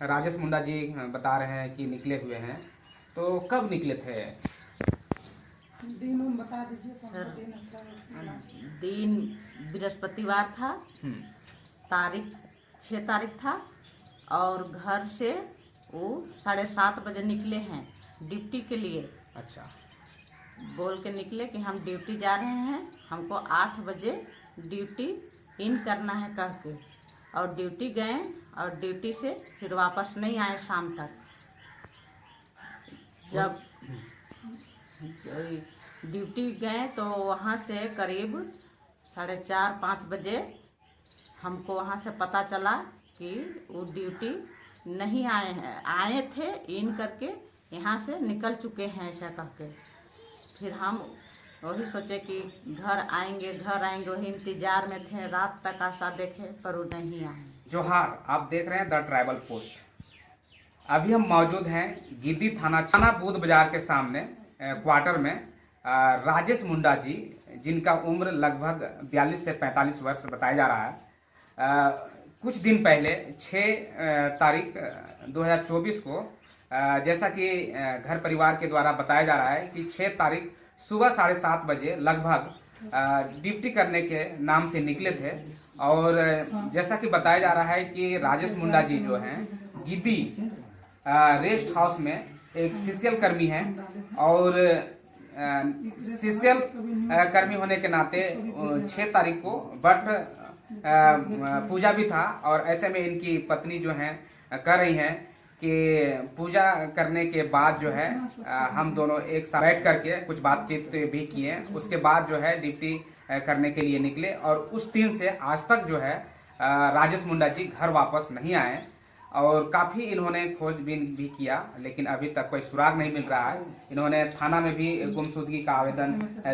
राजेश मुंडा जी बता रहे हैं कि निकले हुए हैं, तो कब निकले थे? दिन उन बता दीजिए कौन सा सर, दिन होता है उसका। दिन बृहस्पतिवार था, तारीख 6 तारीख था और घर से वो 7:30 बजे निकले हैं ड्यूटी के लिए। अच्छा। बोल के निकले कि हम ड्यूटी जा रहे हैं, हमको 8 बजे ड्यूटी इन करना है कह के, और ड्यूटी गए और ड्यूटी से फिर वापस नहीं आए शाम तक। जब ड्यूटी गए तो वहाँ से करीब 4:30-5 बजे हमको वहाँ से पता चला कि वो ड्यूटी नहीं आए हैं, आए थे इन करके यहाँ से निकल चुके हैं ऐसा कह के। फिर हम वही सोचे कि घर आएंगे वही इंतजार में थे, रात तक आशा देखे पर वो नहीं आए। जोहार, आप देख रहे हैं द ट्राइबल पोस्ट। अभी हम मौजूद हैं गिद्दी थाना बूथ बाजार के सामने क्वार्टर में। राजेश मुंडा जी, जिनका उम्र लगभग 42 से 45 वर्ष बताया जा रहा है, कुछ दिन पहले 6 तारीख 2024 को जैसा कि घर परिवार के द्वारा बताया जा रहा है कि 6 तारीख सुबह 7:30 बजे लगभग ड्यूटी करने के नाम से निकले थे। और जैसा कि बताया जा रहा है कि राजेश मुंडा जी जो हैं गिद्दी रेस्ट हाउस में एक सीसीएल कर्मी हैं, और सीसीएल कर्मी होने के नाते 6 तारीख को बट पूजा भी था। और ऐसे में इनकी पत्नी जो हैं कह रही हैं कि पूजा करने के बाद जो है हम दोनों एक साथ बैठ करके कुछ बातचीत भी किए। उसके बाद जो है ड्यूटी करने के लिए निकले, और उस दिन से आज तक जो है राजेश मुंडा जी घर वापस नहीं आए। और काफ़ी इन्होंने खोजबीन भी किया, लेकिन अभी तक कोई सुराग नहीं मिल रहा है। इन्होंने थाना में भी गुमशुदगी का आवेदन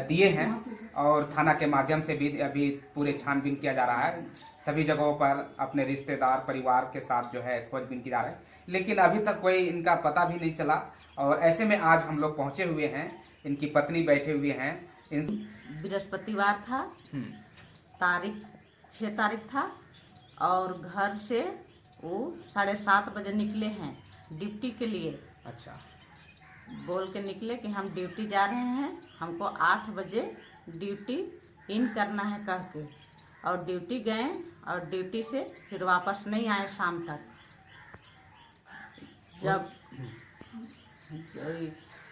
दिए हैं, और थाना के माध्यम से भी अभी पूरे छानबीन किया जा रहा है। सभी जगहों पर अपने रिश्तेदार परिवार के साथ जो है खोजबीन की जा रही है, लेकिन अभी तक कोई इनका पता भी नहीं चला। और ऐसे में आज हम लोग पहुँचे हुए हैं, इनकी पत्नी बैठे हुए हैं। बृहस्पतिवार था, तारीख 6 तारीख था और घर से वो 7:30 बजे निकले हैं ड्यूटी के लिए। अच्छा। बोल के निकले कि हम ड्यूटी जा रहे हैं, हमको 8 बजे ड्यूटी इन करना है कह के, और ड्यूटी गए और ड्यूटी से फिर वापस नहीं आए शाम तक। जब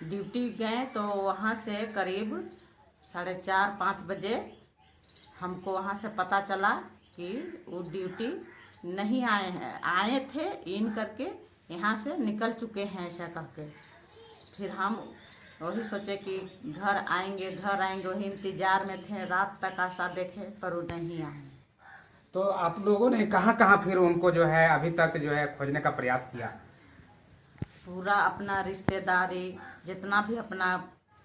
ड्यूटी गए तो वहाँ से करीब 4:30-5 बजे हमको वहाँ से पता चला कि वो ड्यूटी नहीं आए हैं, आए थे इन करके यहाँ से निकल चुके हैं ऐसा कह के। फिर हम वही सोचे कि घर आएंगे वही इंतजार में थे, रात तक आशा देखे पर वो नहीं आए। तो आप लोगों ने कहाँ फिर उनको जो है अभी तक जो है खोजने का प्रयास किया? पूरा अपना रिश्तेदारी जितना भी अपना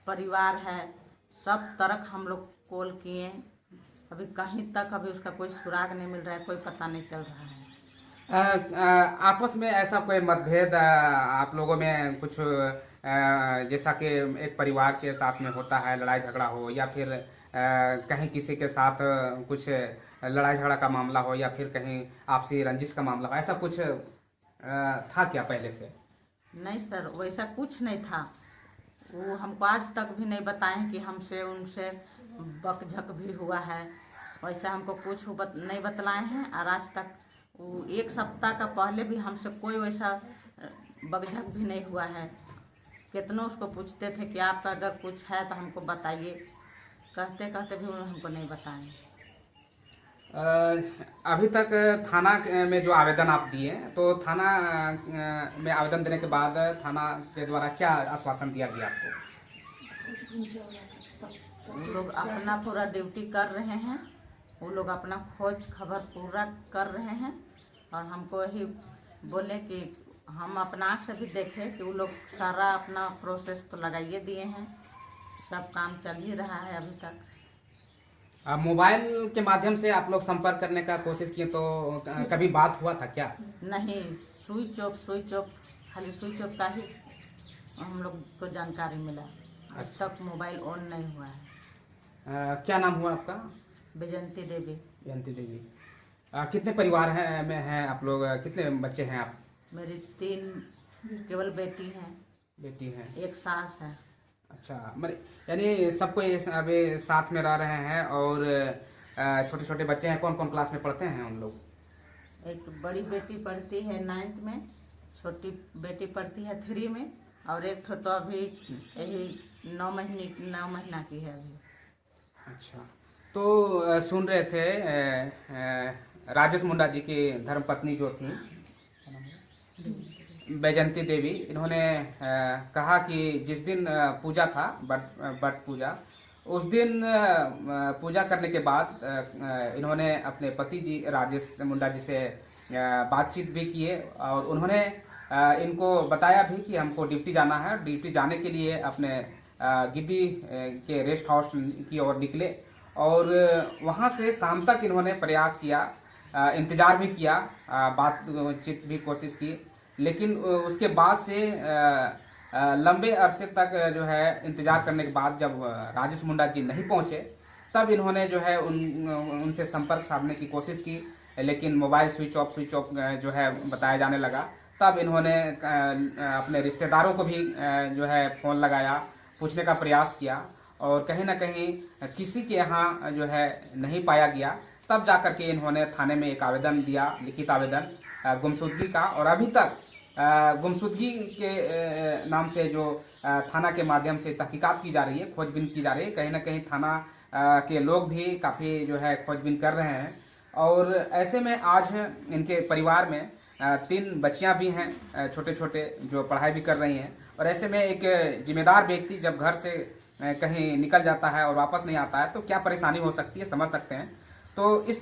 परिवार है सब तरफ हम लोग कॉल किए, अभी कहीं तक अभी उसका कोई सुराग नहीं मिल रहा है, कोई पता नहीं चल रहा है। आपस में ऐसा कोई मतभेद आप लोगों में कुछ जैसा कि एक परिवार के साथ में होता है, लड़ाई झगड़ा हो, या फिर कहीं किसी के साथ कुछ लड़ाई झगड़ा का मामला हो, या फिर कहीं आपसी रंजिश का मामला हो, ऐसा कुछ था क्या पहले से? नहीं सर, वैसा कुछ नहीं था। वो हमको आज तक भी नहीं बताए कि हमसे उनसे बकझक भी हुआ है, वैसा हमको कुछ नहीं बतलाए हैं। और आज तक वो 1 सप्ताह का पहले भी हमसे कोई वैसा बकझक भी नहीं हुआ है। कितनों उसको पूछते थे कि आपका अगर कुछ है तो हमको बताइए, कहते कहते भी उन्होंने हमको नहीं बताए। अभी तक थाना में जो आवेदन आप दिए, तो थाना में आवेदन देने के बाद थाना के द्वारा क्या आश्वासन दिया गया आपको? वो लोग अपना पूरा ड्यूटी कर रहे हैं, वो लोग अपना खोज खबर पूरा कर रहे हैं, और हमको यही बोले कि हम अपना आँख से भी देखें कि वो लोग सारा अपना प्रोसेस तो लगाइए दिए हैं, सब काम चल ही रहा है अभी तक। मोबाइल के माध्यम से आप लोग संपर्क करने का कोशिश किए, तो कभी बात हुआ था क्या? नहीं, स्विच ऑफ, खाली स्विच ऑफ का ही हम लोग को जानकारी मिला। आज तक मोबाइल ऑन नहीं हुआ है। क्या नाम हुआ आपका? विजयंती देवी। जयंती देवी। कितने परिवार में हैं आप लोग, कितने बच्चे हैं आप? मेरी 3 केवल बेटी हैं, बेटी हैं। एक सास है। अच्छा, मतलब यानी सबको अभी साथ में रह रहे हैं। और छोटे छोटे बच्चे हैं, कौन कौन क्लास में पढ़ते हैं उन लोग? एक बड़ी बेटी पढ़ती है 9th में, छोटी बेटी पढ़ती है 3 में, और एक तो अभी यही 9 महीना की है अभी। अच्छा, तो सुन रहे थे राजेश मुंडा जी की धर्मपत्नी जो थी बैजंती देवी, इन्होंने कहा कि जिस दिन पूजा था, बट पूजा, उस दिन पूजा करने के बाद इन्होंने अपने पति जी राजेश मुंडा जी से बातचीत भी किए। और उन्होंने इनको बताया भी कि हमको ड्यूटी जाना है। ड्यूटी जाने के लिए अपने गिद्दी के रेस्ट हाउस की ओर निकले। और वहाँ से शाम तक इन्होंने प्रयास किया, इंतज़ार भी किया, बातचीत भी कोशिश की। लेकिन उसके बाद से लंबे अरसे तक जो है इंतज़ार करने के बाद जब राजेश मुंडा जी नहीं पहुँचे, तब इन्होंने जो है उनसे संपर्क साधने की कोशिश की। लेकिन मोबाइल स्विच ऑफ जो है बताया जाने लगा। तब इन्होंने अपने रिश्तेदारों को भी जो है फ़ोन लगाया, पूछने का प्रयास किया। और कहीं ना कहीं किसी के यहाँ जो है नहीं पाया गया। तब जाकर के इन्होंने थाने में एक आवेदन दिया, लिखित आवेदन गुमशुदगी का। और अभी तक गुमशुदगी के नाम से जो थाना के माध्यम से तहकीकात की जा रही है, खोजबीन की जा रही है। कहीं ना कहीं थाना के लोग भी काफ़ी जो है खोजबीन कर रहे हैं। और ऐसे में आज इनके परिवार में 3 बच्चियां भी हैं, छोटे छोटे, जो पढ़ाई भी कर रही हैं। और ऐसे में एक जिम्मेदार व्यक्ति जब घर से कहीं निकल जाता है और वापस नहीं आता है, तो क्या परेशानी हो सकती है, समझ सकते हैं। तो इस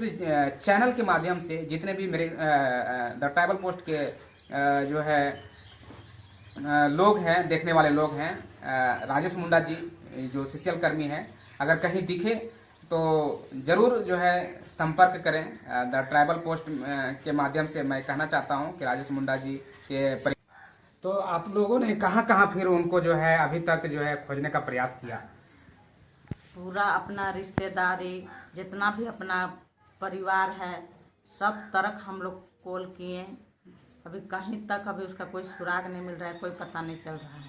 चैनल के माध्यम से जितने भी मेरे द ट्राइबल पोस्ट के जो है लोग हैं, देखने वाले लोग हैं, राजेश मुंडा जी जो सोशल कर्मी हैं, अगर कहीं दिखे तो ज़रूर जो है संपर्क करें। द ट्राइबल पोस्ट के माध्यम से मैं कहना चाहता हूं कि राजेश मुंडा जी के तो आप लोगों ने कहाँ कहाँ फिर उनको जो है अभी तक जो है खोजने का प्रयास किया? पूरा अपना रिश्तेदारी, जितना भी अपना परिवार है, सब तरफ हम लोग कॉल किए। अभी कहीं तक अभी उसका कोई सुराग नहीं मिल रहा है, कोई पता नहीं चल रहा है।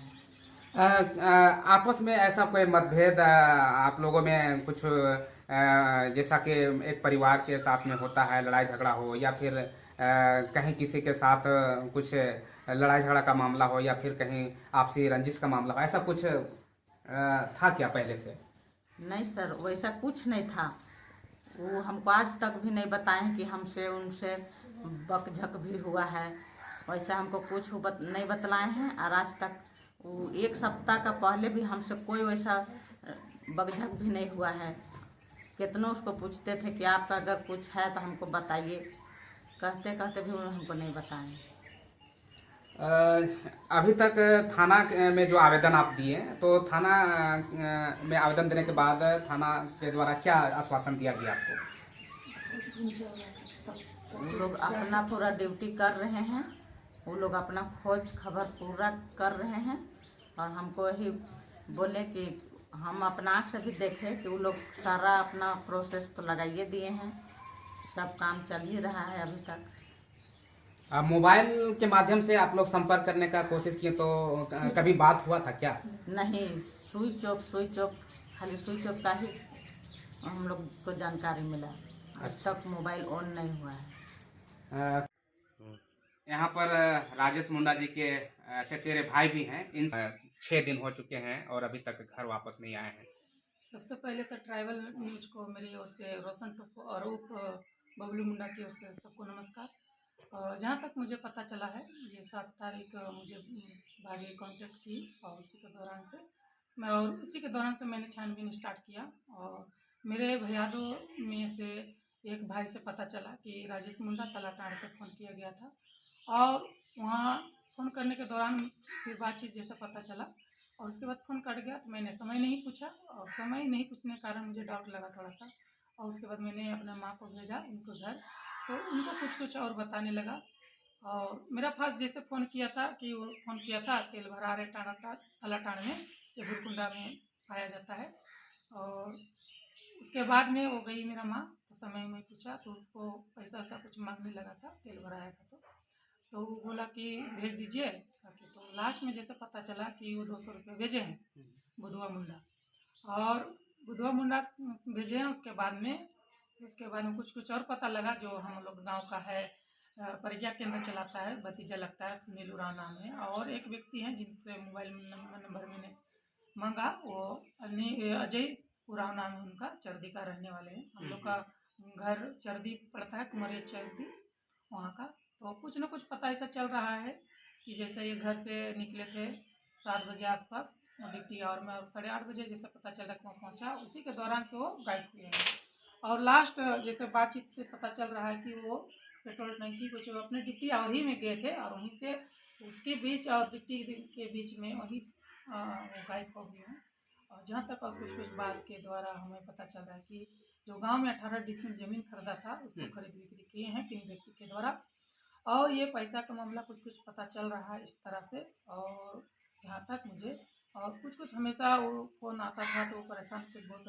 आपस में ऐसा कोई मतभेद आप लोगों में कुछ जैसा कि एक परिवार के साथ में होता है, लड़ाई झगड़ा हो, या फिर कहीं किसी के साथ कुछ लड़ाई झगड़ा का मामला हो, या फिर कहीं आपसी रंजिश का मामला हो, ऐसा कुछ था क्या पहले से? नहीं सर, वैसा कुछ नहीं था। वो हमको आज तक भी नहीं बताए हैं कि हमसे उनसे बकझक भी हुआ है। वैसा हमको कुछ नहीं बतलाए हैं। और आज तक वो 1 सप्ताह का पहले भी हमसे कोई वैसा बकझक भी नहीं हुआ है। कितनों उसको पूछते थे कि आपका अगर कुछ है तो हमको बताइए, कहते कहते भी उन्होंने हमको नहीं बताए। अभी तक थाना में जो आवेदन आप दिए, तो थाना में आवेदन देने के बाद थाना के द्वारा क्या आश्वासन दिया गया आपको? वो लोग अपना पूरा ड्यूटी कर रहे हैं, वो लोग अपना खोज खबर पूरा कर रहे हैं। और हमको यही बोले कि हम अपना आँख से भी देखें कि वो लोग सारा अपना प्रोसेस तो लगाइए दिए हैं, सब काम चल ही रहा है अभी तक। मोबाइल के माध्यम से आप लोग संपर्क करने का कोशिश किए, तो कभी बात हुआ था क्या? नहीं, स्विच ऑफ, खाली स्विच ऑफ का ही हम लोग को जानकारी मिला। आज तक मोबाइल ऑन नहीं हुआ है। यहाँ पर राजेश मुंडा जी के चचेरे भाई भी हैं। इन 6 दिन हो चुके हैं और अभी तक घर वापस नहीं आए हैं। सबसे पहले तो ट्राइबल न्यूज को मेरी ओर से रोशन टुप्पो और बबलू मुंडा की ओर से सबको नमस्कार। और जहाँ तक मुझे पता चला है, ये 7 तारीख मुझे भाभी कांटेक्ट की, और उसी के दौरान से मैंने छानबीन स्टार्ट किया। और मेरे भैयादों में से एक भाई से पता चला कि राजेश मुंडा तलाटाड़ से फ़ोन किया गया था। और वहाँ फ़ोन करने के दौरान फिर बातचीत जैसा पता चला, और उसके बाद फ़ोन कट गया। तो मैंने समय नहीं पूछा, और समय नहीं पूछने के कारण मुझे डाउट लगा थोड़ा सा। और उसके बाद मैंने अपने माँ को भेजा उनको घर, तो उनको कुछ और बताने लगा। और मेरा फास्ट जैसे फ़ोन किया था कि वो फ़ोन किया था तेल भरारे तलाटाड़ में, ये भुरकुंडा में पाया जाता है। और उसके बाद में वो गई मेरा माँ, तो समय में पूछा तो उसको पैसा वैसा कुछ मांगने लगा था, तेल भराया था। तो वो बोला कि भेज दीजिए ताकि, तो लास्ट में जैसे पता चला कि वो 200 रुपये भेजे हैं बुधवा मुंडा, और बुधवा मुंडा भेजे हैं। उसके बाद में कुछ कुछ और पता लगा जो हम लोग गांव का है, प्रज्ञा केंद्र चलाता है, भतीजा लगता है, सुनील उरांव नाम है, और एक व्यक्ति हैं जिनसे मोबाइल नंबर मैंने मांगा, वो अजय उरांव नाम है उनका, चरदी का रहने वाले हैं। हम लोग का घर चरदी पड़ता है, कुमरिया चरदी वहाँ का। तो कुछ न कुछ पता ऐसा चल रहा है कि जैसे ये घर से निकले थे 7 बजे आसपास ड्यूटी, और मैं 8:30 बजे जैसे पता चला कि वहाँ पहुँचा, उसी के दौरान से वो गायब हुए हैं। और लास्ट जैसे बातचीत से पता चल रहा है कि वो पेट्रोल टंकी कुछ अपने ड्यूटी आवर ही में गए थे, और वहीं से उसके बीच और ड्यूटी के बीच में वहीं वो गायब हो गए हैं। और जहाँ तक और कुछ कुछ बात के द्वारा हमें पता चल रहा है कि जो गांव में 18 डिसमिल जमीन खरीदा था उसको खरीद बिक्री किए हैं 3 व्यक्ति के द्वारा, और ये पैसा का मामला कुछ कुछ पता चल रहा है इस तरह से। और जहाँ तक मुझे और कुछ कुछ हमेशा वो फोन आता था तो वो परेशान कुछ बहुत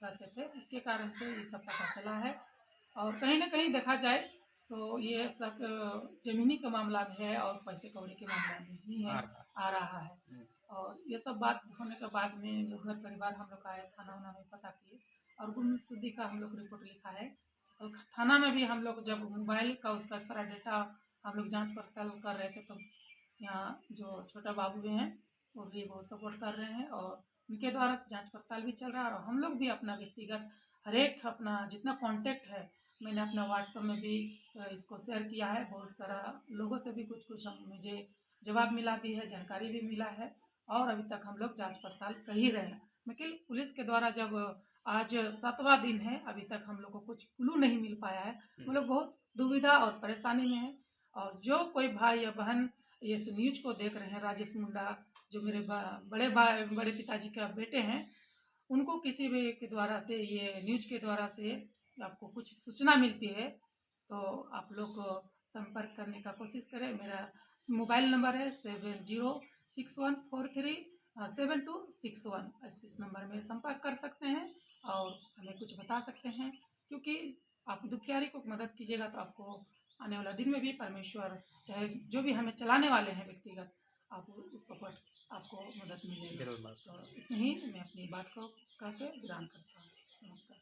रहते थे, इसके कारण से ये सब पता चला है। और कहीं ना कहीं देखा जाए तो ये सब जमीनी का मामला भी है और पैसे कौड़ी के मामला में ही है, आ रहा है। और ये सब बात होने के बाद में जो घर परिवार हम लोग आए, थाना वाना में पता किए और गुमशुदगी का हम लोग रिपोर्ट लिखा है। और थाना में भी हम लोग जब मोबाइल का उसका सारा डेटा हम लोग जांच पड़ताल कर रहे थे, तो यहाँ जो छोटा बाबू हैं वो भी बहुत सपोर्ट कर रहे हैं, और उनके द्वारा जांच पड़ताल भी चल रहा है। और हम लोग भी अपना व्यक्तिगत हर एक अपना जितना कांटेक्ट है, मैंने अपना व्हाट्सएप में भी इसको शेयर किया है। बहुत सारा लोगों से भी कुछ कुछ मुझे जवाब मिला भी है, जानकारी भी मिला है, और अभी तक हम लोग जांच पड़ताल कर ही रहे हैं। लेकिन पुलिस के द्वारा जब आज 7वां दिन है, अभी तक हम लोग को कुछ क्लू नहीं मिल पाया है। हम लोग बहुत दुविधा और परेशानी में हैं। और जो कोई भाई या बहन इस न्यूज को देख रहे हैं, राजेश मुंडा जो मेरे बड़े पिताजी का बेटे हैं, उनको किसी भी के द्वारा से ये न्यूज के द्वारा से आपको कुछ सूचना मिलती है तो आप लोग संपर्क करने का कोशिश करें। मेरा मोबाइल नंबर है 7061437261। इस नंबर में संपर्क कर सकते हैं और हमें कुछ बता सकते हैं, क्योंकि आप दुखियारी को मदद कीजिएगा तो आपको आने वाला दिन में भी परमेश्वर, चाहे जो भी हमें चलाने वाले हैं व्यक्तिगत, आप उसको पर आपको मदद मिलेगी। तो इतनी ही मैं अपनी बात को कहकर विराम करता हूँ। नमस्कार।